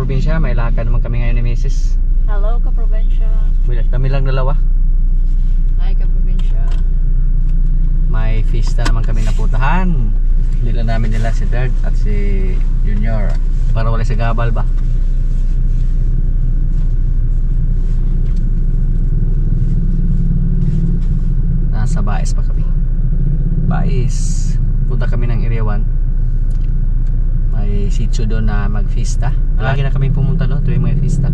kaprobinsya, may lakad naman kami ngayon ni Mrs. Hello, kaprobinsya. Kami lang dalawa. Hi, kaprobinsya. May fiesta naman kami naputahan. Nila namin nila si Third at si Junior. Para wala si Gabal ba? Nasa Baes pa kami. Baes. Punta kami ng Iriawan. May sitio doon na mag-fiesta. Lagi na kami pumunta doon tuwing may fiesta.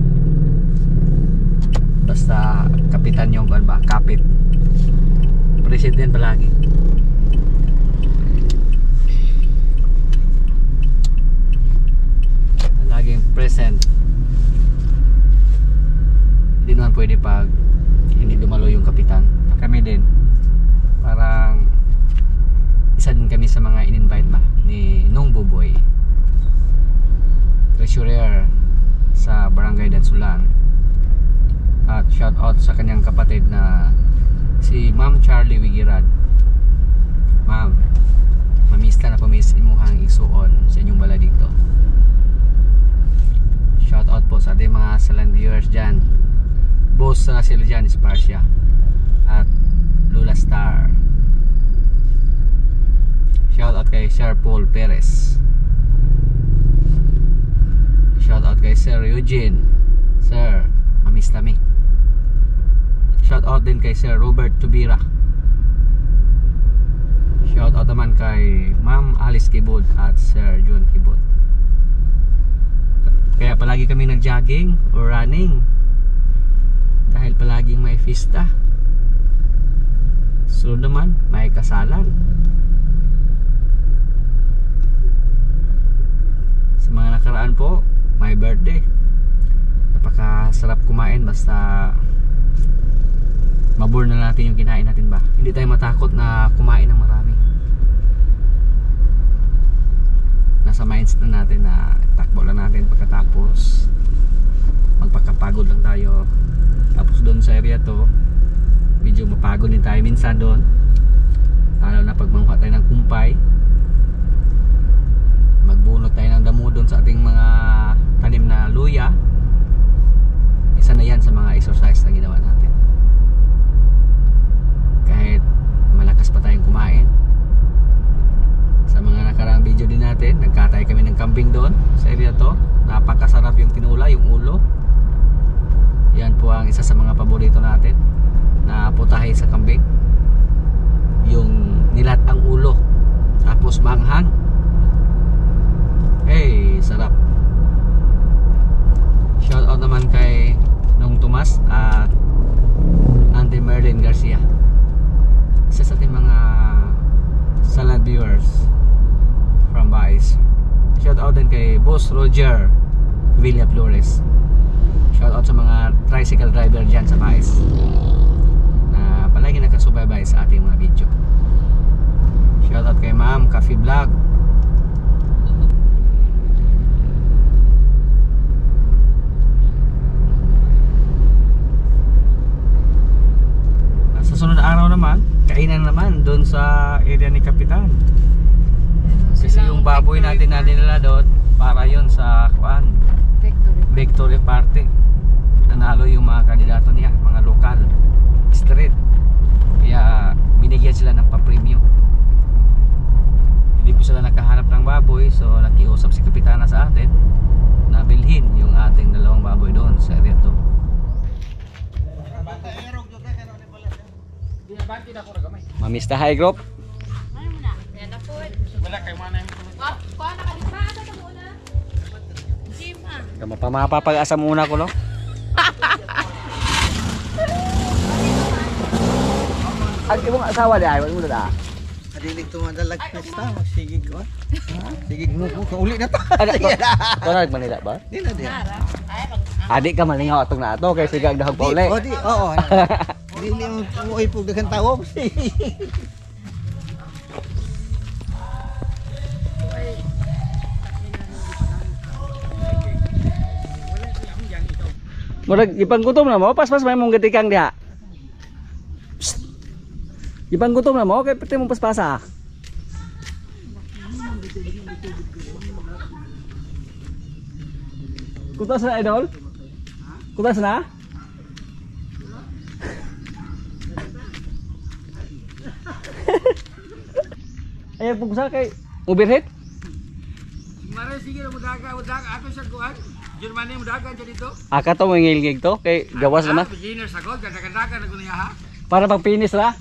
Basta kapitan yung ba? Kapit. President palagi. Laging present. Hindi naman pwede pag hindi dumalo yung kapitan. Kami din. Parang isa din kami sa mga in-invite ba ni Nung Buboy, treasurer sa Barangay Dansulan. At shout out sa kanyang kapatid na si Ma'am Charlie Wigirad. Ma'am, mamista na pumis imuhang isuon sa inyong bala dito. Shout out po sa ating mga Salan viewers dyan. Boss na sila dyan is Parsia at Lula Star. Shout out kay Sir Paul Perez. Shout out kay Sir Eugene. Sir, mamiss kami. Shout out din kay Sir Robert Tubira. Shout out naman kay Ma'am Alice Kibod at Sir John Kibod. Kaya palagi kami nag-jogging or running dahil palaging may fiesta. So naman may kasalan. Sa mga nakaraan po, my birthday. Napakasarap kumain basta mabur na natin yung kinain natin ba. Hindi tayo matakot na kumain ng marami. Nasa mindset na natin na takbo lang natin pagkatapos magpakapagod lang tayo. Tapos doon sa area to medyo mapagod din tayo minsan doon, lalo na pag manguha tayo ng kumpay, magbunot tayo ng damo doon sa ating mga tanim na luya. Isa na yan sa mga exercise na ginawa natin. Kahit malakas pa tayong kumain. Sa mga nakaraang video din natin, nagkatay kami ng kambing doon sa area to. Napakasarap yung tinula, yung ulo. Yan po ang isa sa mga paborito natin na putahe sa kambing. Yung nilat ang ulo tapos manghang. Hey, sarap. Shout out naman kay Nong Tomas at Auntie Merlin Garcia. Isa sa ating mga Salan viewers from Baez. Shout out din kay Boss Roger Villa Flores. Shout out sa mga tricycle driver dyan sa Baez na palagi nakasubaybay sa ating mga video. Shout out kay Ma'am Coffee Vlog. Sa sunod araw naman, kainan naman doon sa area ni Kapitan. Kasi yung baboy natin na dinala doon para yon sa kuan Victory Party. Nanalo yung mga kandidato niya, mga lokal street. Kaya binigyan sila ng pa-premyo. Hindi po sila nakahanap ng baboy, so nakiusap si Kapitana sa atin na bilhin yung ating dalawang baboy doon sa area to. Mamista High Group. Ano mo na? Yan na po. Wala kayo mana yung Kuha na kalipasa na muna. Gym ah. Kama pa mapapag-asa muna ko, no? Ang ibong asawa di ay, wala mo na da. Adilig tumadalag pesta, magsigig ko. Sigig mo ko uli na to. Ito na Manila ba? Di na di. Adik ka malingaw atong na ato kay sigag dahog pa uli. O di, oo. Dili mo umuwi po dagan tao. Murag ipanggutom na mo, paspas may mong gatikang diha. Ipanggutom na mo, kay pati mong paspasa. Kutas na idol? Kutas na? Ayan po sa kay overhead? Mare sige na mudaga ato sa kuan. Germany mudaga dyan dito. Aka to mangilgig to kay gawas naman. Beginner sa god ganda-ganda na gunya ha. Para pag finish ra.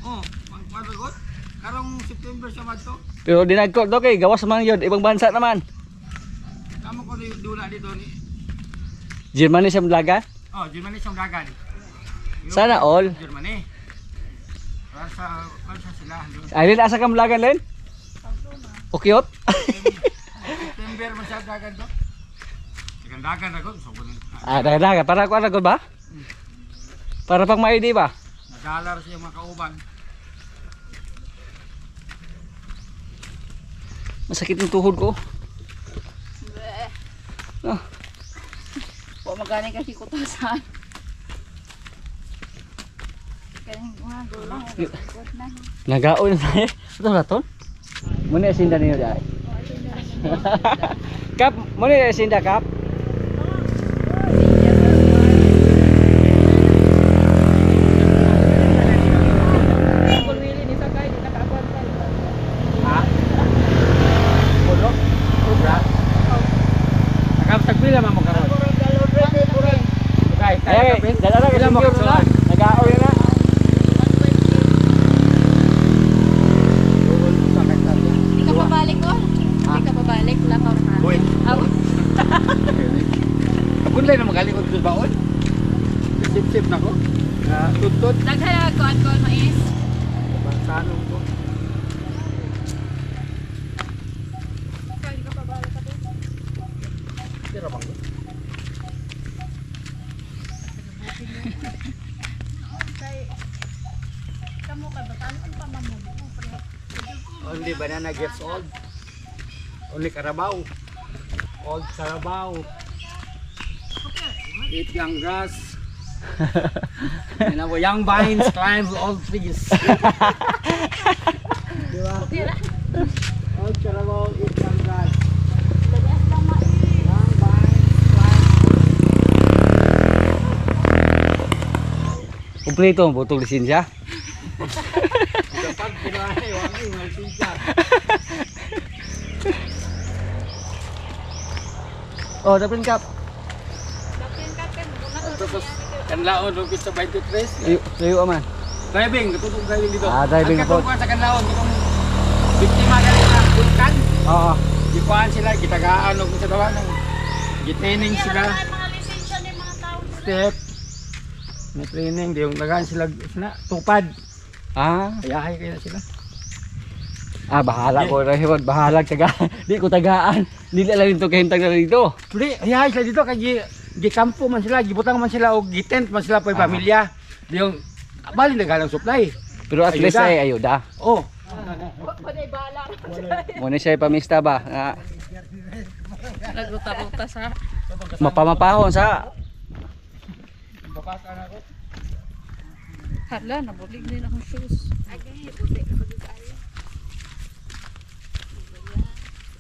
Oh, pang god. Karong September siya madto. Pero dinagko to kay gawas man yun ibang bansa naman. Kamo ko ni dula dito ni. Germany sa Mlaga? Oh, Germany sa mudaga. Sana all. Germany. Rasa sila. Ayun asa ka Mlaga len? Ukiot? September man siya dagan to. Dagan na god so kunin. Daga para ko ano ba? Para pag ma-ID ba? Nadalar siya makauban. Masakit yung tuhod ko. Ah, Po magaling kasi kutasan. Kaning mga gulang. Good na. nagaon na tayo. Ito na to? Muna asinda ninyo dahil. Kap, muna asinda kap. Tagpila man mo karon. Ay, dala na kasi na. Nagaon na. Hindi ka pabalik ko? Hindi ka pabalik lang ka na. Boy. Aw. Kapun lang na magaling ko sa baon. Sip-sip na ko. Tutut. Daghan ko mais. Bansano ko. Hindi ka pabalik ka din. Tira bang. Kamu ka batan ang pamamod. Only banana gets old. Only Carabao. Old Carabao. Eat young grass. You know, young vines climb old trees. Diba? Old Carabao, eat young grass. Young vines climb. Kompleto ang botol lisensya. Kapag pinahay, wala yung malpisa. Oh, dapat kap. Dapat ka muna Tapos, kanlaon lupit sa 23. Layo man. Driving, katutong driving dito. Driving po. Ang katungkuhan sa kanlaon, itong biktima ka rin na vulkan. Oo. Gikuhan sila, gitagaan o sa dawan. Gitraining sila. mga lisensya ng mga tao. Step. May training, di yung lagaan sila na tupad. Ayahay kayo sila. Bahala ko na hiwag. Bahala taga. Di ko tagaan. Dili lang ito kahintang na dito. Hindi, ayahay sila dito kay gikampo man sila, gibutang man sila o gitent man sila pa yung pamilya. Di yung bali nagalang supply. Pero at least Ayuda. ay ayuda. Oh. Panay bala. Muna siya pamista ba? Nagruta-ruta sa. Mapamapahon sa. Hala, nabulig din akong shoes. Agay, buti ka pag-ayo.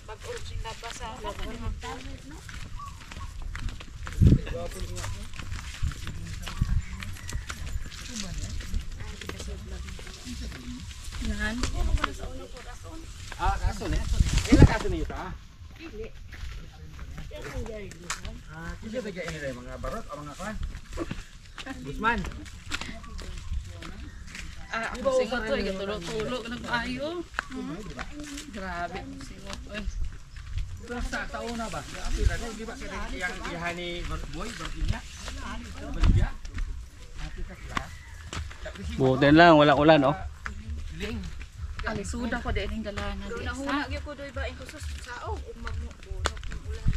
Pag-urging nabasa. No? Yan. Kaso na. Ilang kaso na ito Kasi taga ini rin, mga barot o mga kwan. Guzman. Ako singot to, tulog na ayo. Grabe, singot to. Sa taon na ba? Apira na, di ba yang ihani boy, Bartinya? Baligya? Buti lang, walang ulan oh. Ling. Alisuda ko din ang galana. Nahuna gyud ko doy ba ing kusus sao ug magmubunok ng ulan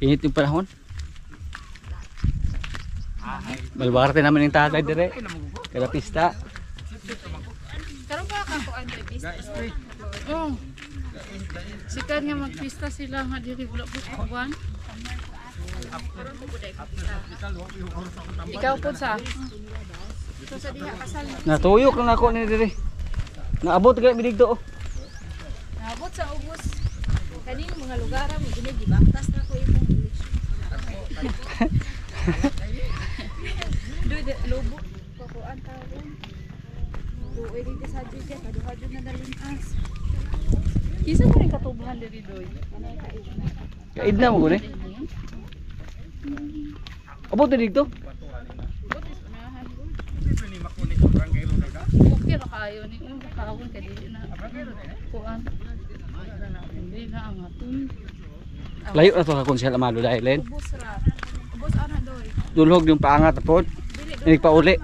Init yung panahon. Malwarte naman yung tatay dire. Kada pista. Karon ba ka ko ano pista? Oh. Sikan nga magpista sila nga diri wala buwan. Ikaw po sa so sa diha kasal Natuyok lang ako ni dire. Naabot kay bidig to. nabot sa ubos kaning mga lugar mo gini gibaktas na ko imong diri doy. Kaid na mo guni. Abot dito. Butis unahan ko. Okay ra kayo ni kahon ka dili na. Kuan. Hindi na angat. Layo na to ka konsel Amado dahil len. Ubos ra. Ubos ana doy. Dulhog yung paangat pod. Dili Inig pa uli.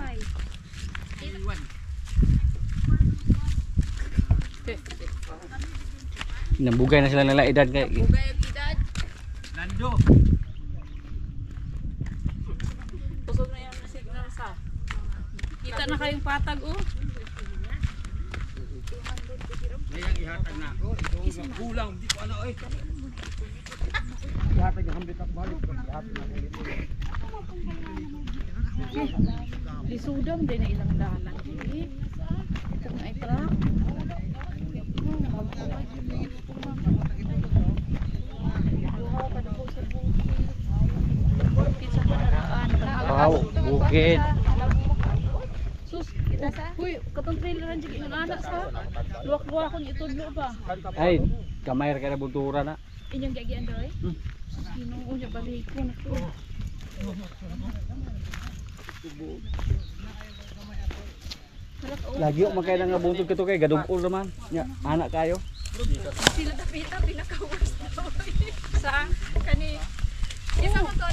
Nambugay na sila ng edad kay. Ugay ang edad. Lando. Kusog na yung signal sa. Kita na kayong patag oh. Mayang ihatag na ako. Ito kulang di ko ano eh. Ihatag ang hambit ako balik. Ihatag na ako. Lisudam din na ilang dalan. Ito na ay truck. Wow, bukid. Sus, kita sa? Uy, katong trailer ang jigin anak sa. Luwak-luwak akong itudlo ba? Ay, kamay ra kada buntura na. Inyong gagian doy. Sino unya balik ko na ko. Lagi ko makay nga buntog kato kay gadugol naman. Nya, anak kayo. Sila tapita pinaka-worst doy. Sa kani isa mo to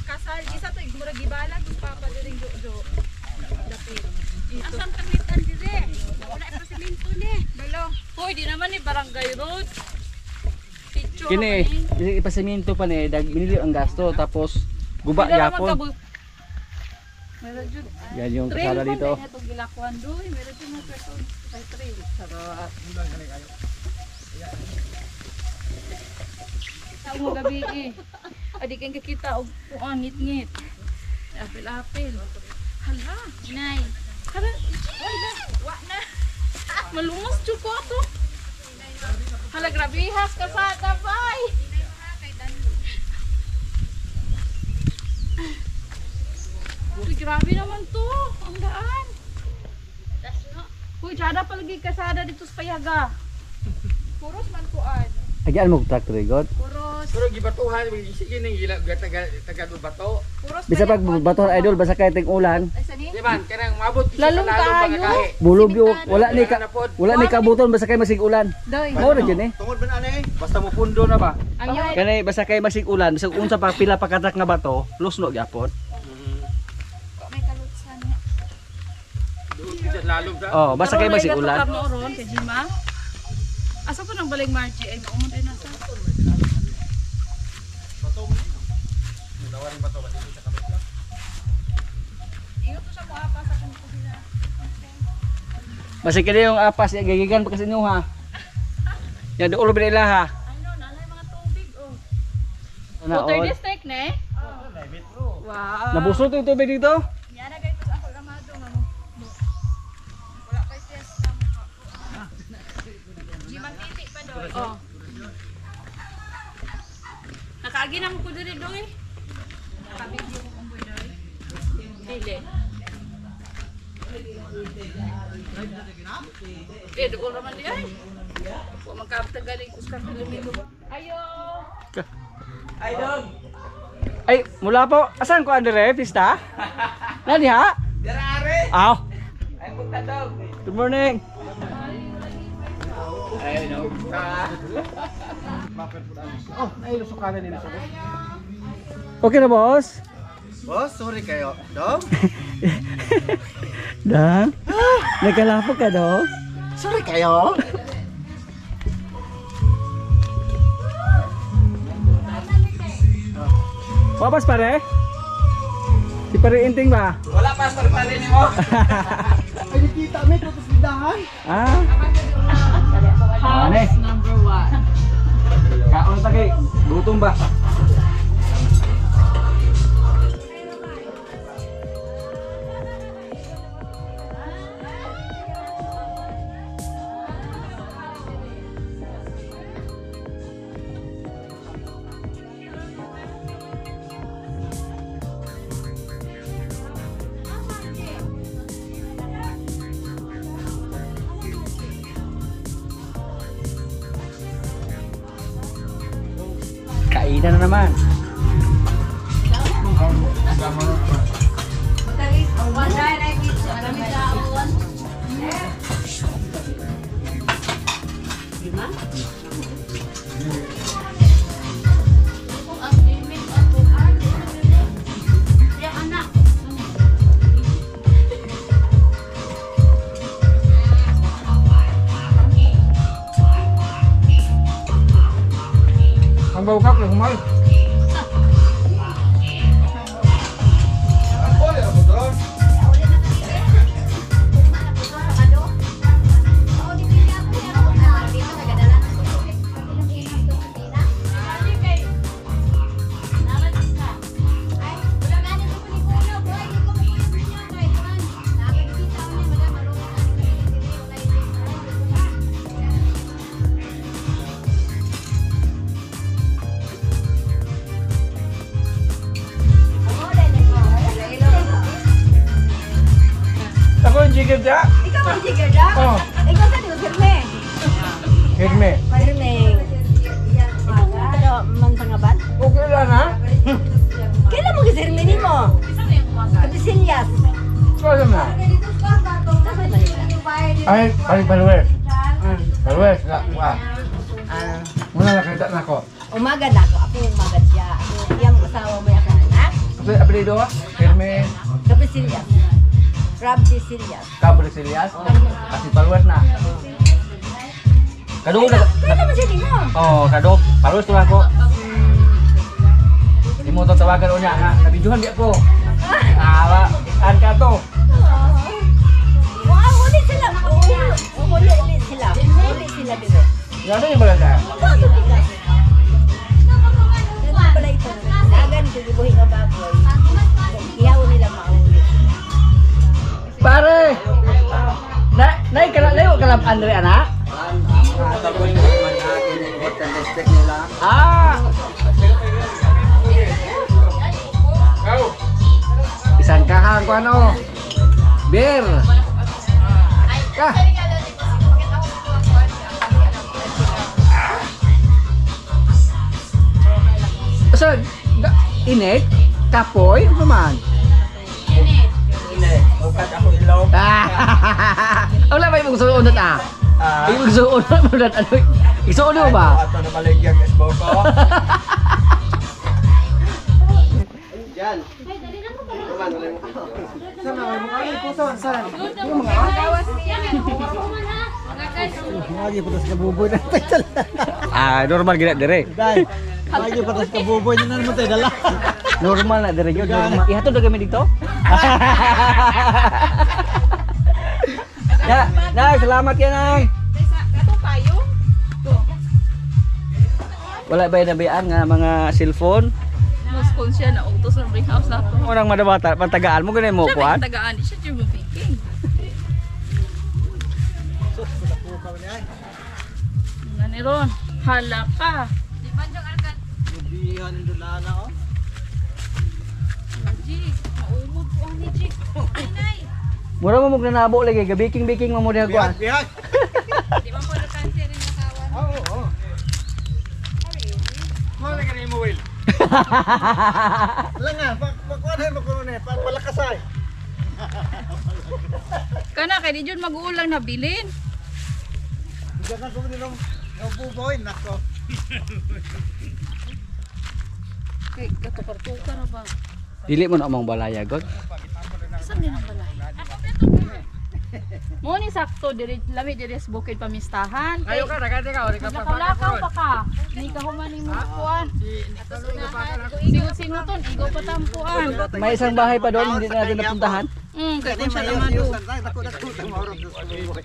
kasal isa to murag gibalag papa diring do. Dapit. Asam kamitan dire. Wala pa semento ni. Dalo. Hoy, di naman ni barangay road. Picture Kini, ipasemento pa ni dag binili ang gasto tapos guba yapon. Meron jud. Yan yung Trail kasala man dito. din itong gilakwan doy. Meron jud mga person sa trail. Sarap. Sa mga gabi eh. Adi kang kakita og kuan ngit-ngit. Apil-apil. Hala, Nay. kada Wa na. malumos jud ko ato. Hala, grabe has ka sa tabay. Uy, grabe naman to. Ang daan. Uy, tsada palagi kasada dito sa Payaga. Puros man kuan. Agian mo tractor god. Puros. Pero gibatuhan sige ning gila taga bato. Puros. Bisa pag bato idol basa kay ting ulan. Ay sani. Di man kanang mabot Lalong kaayo. Bulog yo wala ni kabuton basa kay masig ulan. Doy. Mao ra jud eh. Tungod man ani basta mo pundo na ba. Ang yun. Kanay basa kay masig ulan bisag unsa pa pila pa katak nga bato, lusno gyapon. May kalutsan niya. Lalong sa Oh, basa kay masig ulan. Karno ron kay Jima. Asa ko nang baling Margie ay maumon din nasa. Ingat to sa mga pa sa kanto sila. Basa kay yung apas gagigan pa kasi inyo ha. Ya do ulo binila ha. Ano, nalay mga tubig oh. Water Naon. district ne? Wow. Nabusot yung tubig dito. Yana gayto sa ako lamado nga mo. Wala kay test ka mo. Di man titi pa doy. Oh. Nakaagi na mo ko diri doy. Nakabigyo ko kung doy. Dili. Eh, doon naman di ay. Huwag magkapitagaling Oscar Filomeno. Ayo! Ay, mula po. Asan ko Andre? Pista? Nani ha? Darare. Aw. Ay punta daw. Good morning. Ay no. Oh, ay lusukanan nila sa. Okay na boss? Boss, sorry kayo. Dong. Dang? Nagkalapog ka dong? Sorry kayo. Papas pare? Si pare inting ba? Wala pastor pa rin mo. Ay nakita mi ko sa tindahan. Ah? House number 1. Kaon ta kay gutom ba? Kainan na naman. Ang bau kak lang kumal. Ako yung jigger da. Ikaw ang jigger da? Oh. Ikaw sa dito, Herme. Herme. Herme. Ito, mantangaban? Okay lang ha? Kailan mo kasi Herme ni mo? Kapisilyas. Kaya na. Ay, paling-paluwes. Paluwes. Muna nakita na ako. Umaga na ako. Ako yung umaga siya. Ako yung asawa mo yung anak. Kasi apelido ha? Herme. Kapisilyas. Crab Sicilias. Cabricilias. Kasi paluwes na. Kadung na. Kaya naman siya din mo. Oh, kadung. Paluwes tuh ako. Di mo itong tawagan o niya nga. Nabidyohan di ako. An ka to. Wow, ulit sila. Ulit sila. Ulit sila dito. Ano yung baga ka? Bakit ka? Ganun pala ito. Lagan ko gibuhi nga baboy. Iyaw nila mauli. Pare! Nay kalam Andre anak? Ah! Isang kahang ko ano? Bir! Kah! So, init? Kapoy? Ano man? Wala ba yung suunod ah? Yung suunod ano? Isuunod mo ba? Ato na maligyan guys boko. Yan. Lagi patas ka buboy na tayo. Normal gina dire. Dai. Lagi patas ka buboy na naman tayo dala. Normal na dire gyud. Ihatod na kami dito. Ya, Nay, salamat yan Nay. Katong payong? Wala ba nabayaan nga mga cellphone? Mas kung siya na utos ng break house na to. Orang madabata pantagaan mo ganay mo Siya kuan. may tagaan, di siya German speaking. Nga ni Ron, hala ka. Di ba yung arkan? Bihan dula na oh. Jig, maumod po ang ni Jig. Inay. Mura mo magnanabo lagi gabiking-biking mo mo diha kuan. Bihan. Di ba po nakansi rin yung kawan? Oo. Mo na kanay mo will. Lang nga, pagkuan mo kuno ne, palakasay. Kana kay di jud mag-uulang na bilin. Diyan ko din ng buboy nako. Kay katukar-tukar na ba? Dili mo na among balaya god. Saan din ang balay? Mo ni sakto diri lami diri sa bukid pamistahan. Ayo ka dagan ka ori Nakalakaw pa ka. Ni ka human ni mo kuan. Singot-singoton igo pa tampuan. May isang bahay pa doon hindi na natin napuntahan. Kay kun siya naman do. Dako tang maurot sa buboy.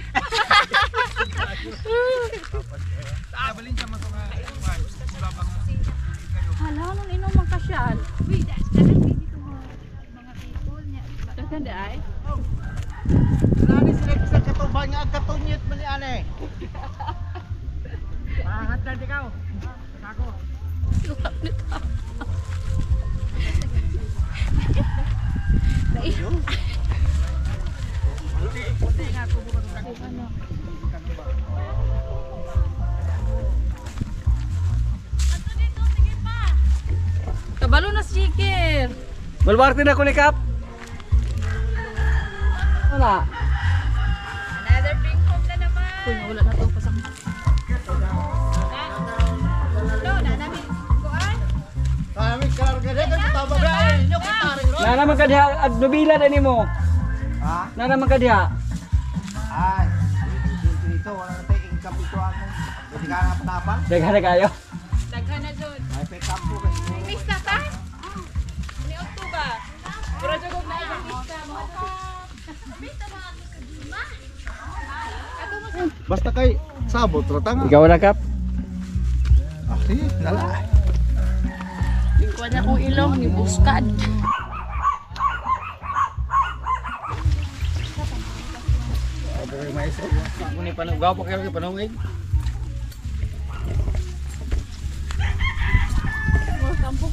Hala nung inom man kasyal. Uy, dagan dito mga people niya. Dagan ay. Nani sila sa katuban nga katunyit man ni ane. Pahat na ikaw. Ako. Lutak nito. Kabalo na si Jikir. Balwarte na ko ni Kap. Wala. Another bring home na naman. Uy, wala na to pasang. No, na namin. Kuan? Kami karga dito kita bagay. Inyo kitari ro. Na naman ka diha at nubila na nimo. Ha? Na naman ka diha. Ay. Dito wala na tayo income ito ako. Hindi ka na patapan. Daghan na kayo. Daghan na jud. Ay pick up po kasi. Mix na ta? Ni Oktuba. Pero jud na ibang lista mo. Basta kay sabot ratang. Ikaw na Kap. Ah, sige, dala. Kuha na kong ilong ni Buskad. Pero maestro, ako ni panunggaw pa kayo panungig. Oh, tampok.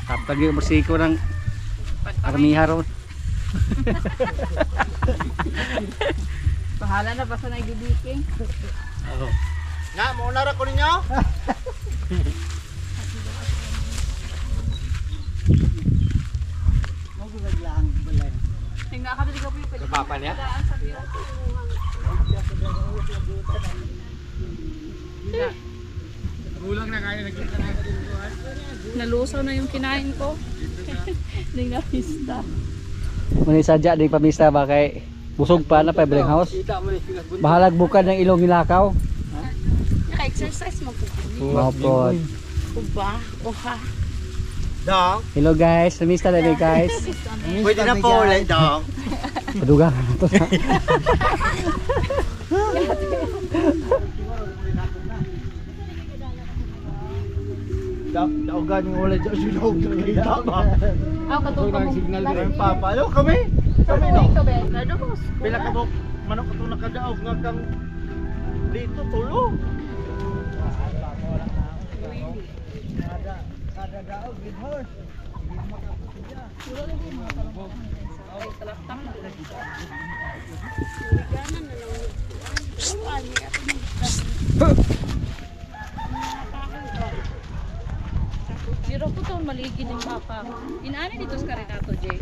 Kapag yung bersiko ng armiha ron. Bahala na basta na gibiking. Nga mo na ra ko ninyo. Tingnan ka dito po yung Papa niya? Gulang na kayo nagkita na dito. nalusaw na yung kinain ko. Hindi na pista. Muna sadya din pamista ba kay busog pa na pa Bling House. Kita mo ni silas bun. Bahalag bukad ng ilong nilakaw. Naka-exercise mo po. Mapod. Uba, oha. Dong, Hello guys, namista na rin guys. pwede na po ulit dong. Paduga na to. Daugan yung ulit sa silog ng kita ba? Ako katong Ang signal Ay dire. papa, ano kami? Kami no. Ito be. Lado ko. Pila ka bok, manok ato nakadaog nga kang dito tulo. Kada daog with horse. Zero po to maligi ng papa. Inaani dito sa karinato, Jay.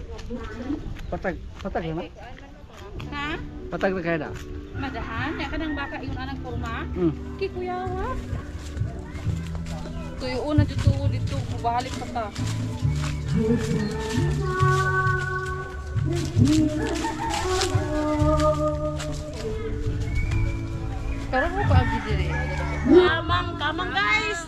Patag na. Ha? Patag na kayo na. Madahan, ya kanang baka yung anang kurma. Kikuyawa. Tuyo una dito dito balik pa ta. Karon mo pa agi dire. Kamang guys.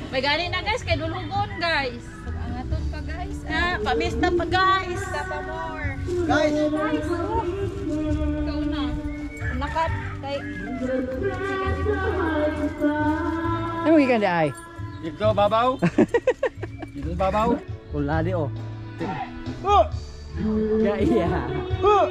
May gani na guys kay dulugon guys. Angaton pa guys. Pamista pa guys. Pa more. Guys, Ikaw na. Nakat kay Ano gikan di ay? Dito babaw. Dito babaw. Wala di oh. oh, Ya iya. oh.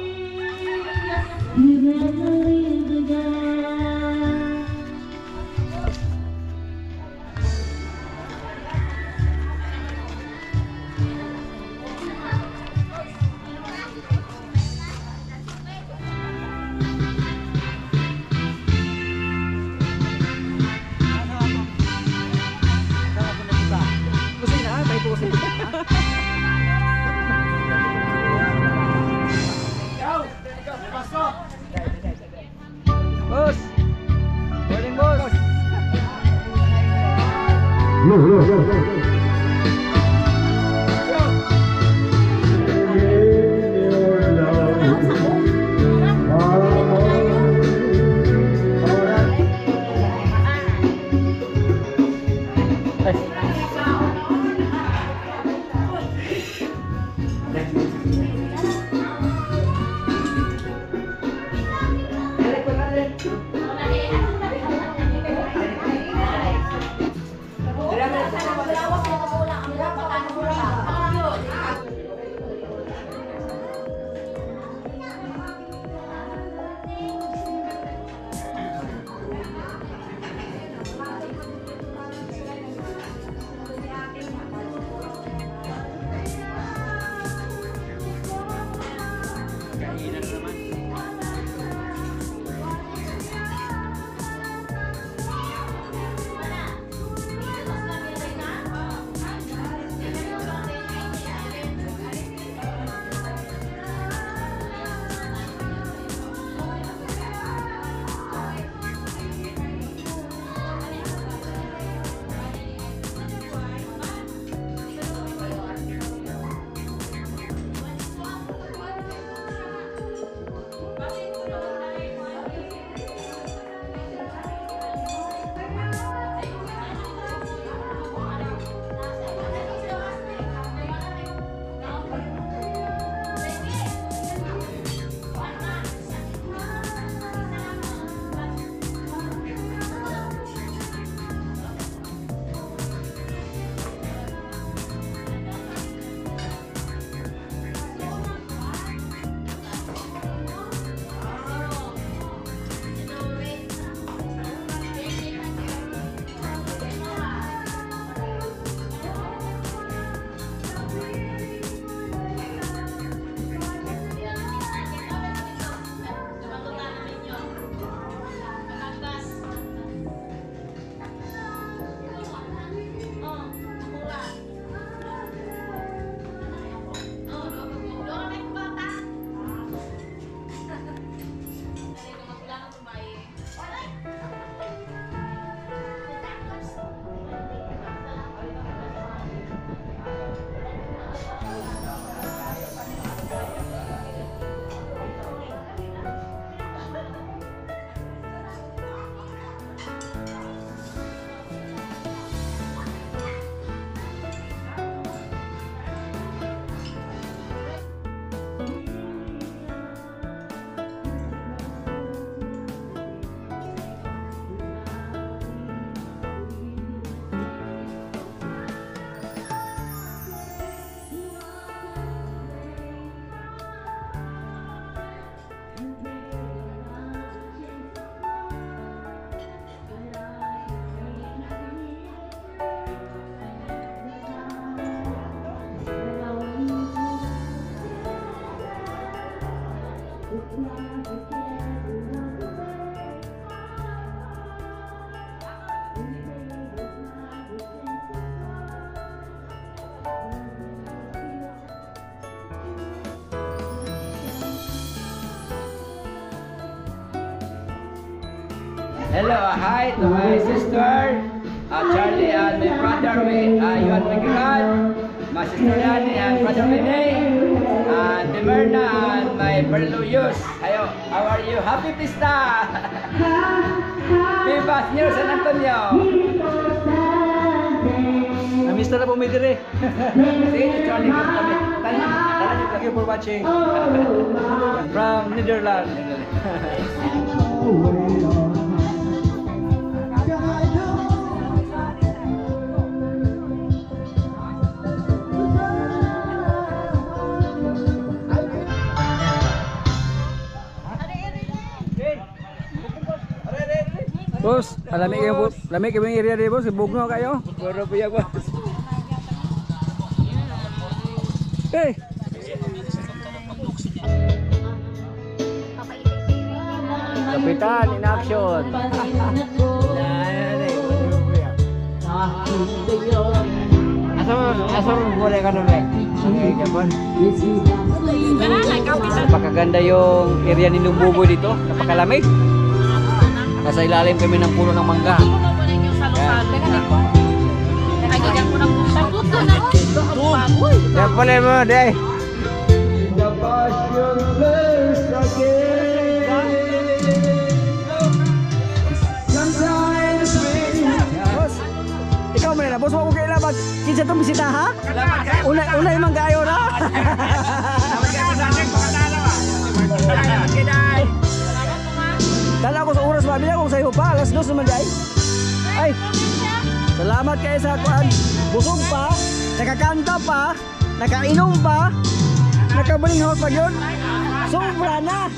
Kusina, tayo po kusina. Oh. Mahina na naman. Hello, hi to my sister, Charlie, and my brother, Yuan Miguel, my sister Lani, and brother Rene, and Demerna, and my brother Yus. Hayo, how are you? Happy Pista! Viva New San Antonio! Namiss na po may dire. Sige, Charlie, thank you for watching. From Netherlands. Bos, lamig kayo bos. Lamig kayo yung area dito bos. Bugno kayo. Puro puyag bos. Hey! Kapitan in action. Asal boleh kan ulit. Napakaganda yung area ni Lumbuboy dito. Napakalamig. Nasa ilalim kami ng puno ng mangga. Yan pala mo, day. Ikaw mo na, boss, wag mo kailangan. Kinsa itong bisita, ha? Una yung manggayo na. Dala ko sa oras mabila kung sa'yo pa, alas 2 naman day. Ay, salamat kayo sa kuan. Busog pa, nakakanta pa, nakainom pa, nakabaling house pa yun. Sobra na.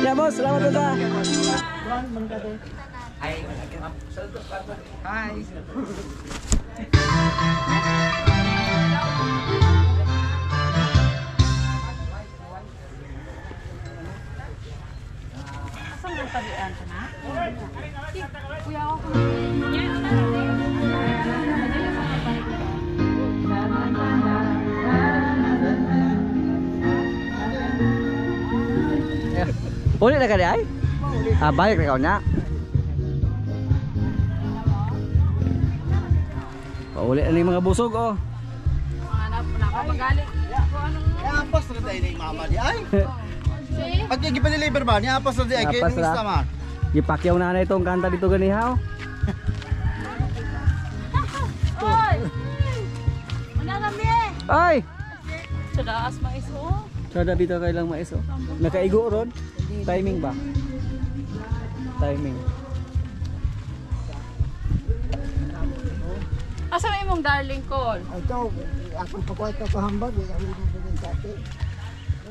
Ya boss, salamat po sa. Hi. Uli na ka di ay? Ah, balik na ka na. Pauli na yung mga busog oh. Hanap na ka magaling. Apas na tayo ni mama di ay. See? Pag yung gipa-deliver ba, ni apas na di ay kayo Apas ng na. istama. Gipakyaw na na itong kanta dito ganihaw. Oy! Mananami! Ay! Sa daas mais oh. Sada dito kay lang mais oh. Nakaigo ron. Timing ba? Timing. Asa may imong darling call? Ito, akong pakuha ito kahambag, ang mga dati.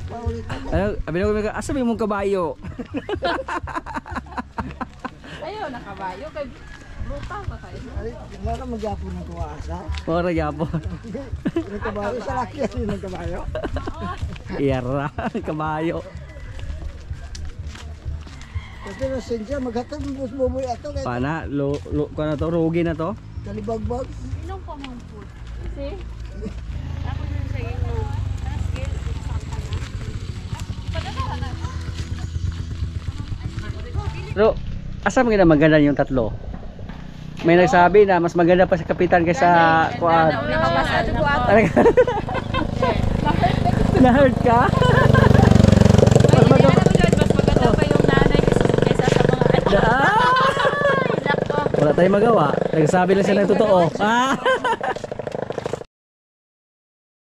Paulit ako. Ano, abi na ko asa may mong kabayo. Ayaw nakabayo kay brutal ba kayo? Wala magyapon ng kuwasa. Ora gyapon. Nagkabayo sa laki yan yung kabayo. Iyara kabayo. Kasi na sensya, maghatag ng busboboy ato. Pana ko na to, rugi na to. Kalibagbag. Inom pa mong food. See? Ako din sa iyo. Skill Pero asa maganda yung tatlo? May nagsabi na mas maganda pa sa kapitan kaysa kuan. nakabasa ko ato. Na-hurt ka? Mas maganda pa yung nanay kaysa sa mga anak. Ah! Nako. Wala tayong magawa. Nagsabi lang siya ng totoo. Ah!